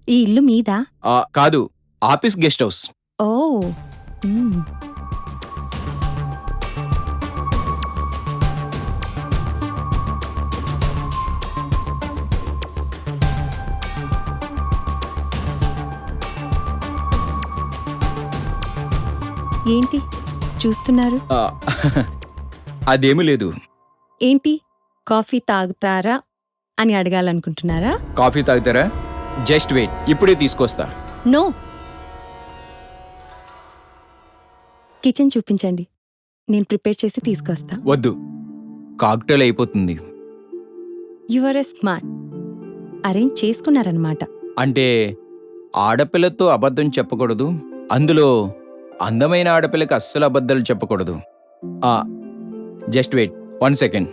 ఈ ఇల్లు మీదా? కాదు, ఆఫీస్ గెస్ట్ హౌస్. ఓ మ్మ్. ఏంటి చూస్తున్నారు? ఆ, అదేమీ లేదు. ఏంటి కాఫీ తాగుతారా అని అడగాలనుకుంటున్నారా? కాఫీ తాగుతారా? జస్ట్ వెయిట్, ఇప్పుడే తీసుకొస్తా. నో, కిచెన్ చూపించండి, నేను ప్రిపేర్ చేసి తీసుకొస్తా. వద్దు, కాక్టైల్ అయిపోతుంది. యువర్ ఎ స్మార్ట్, అరేంజ్ చేసుకున్నారనమాట. అంటే ఆడపిల్లతో అబద్ధం చెప్పకూడదు, అందులో అందమైన ఆడపిల్లకి అస్సలు అబద్ధాలు చెప్పకూడదు. Just wait 1 second.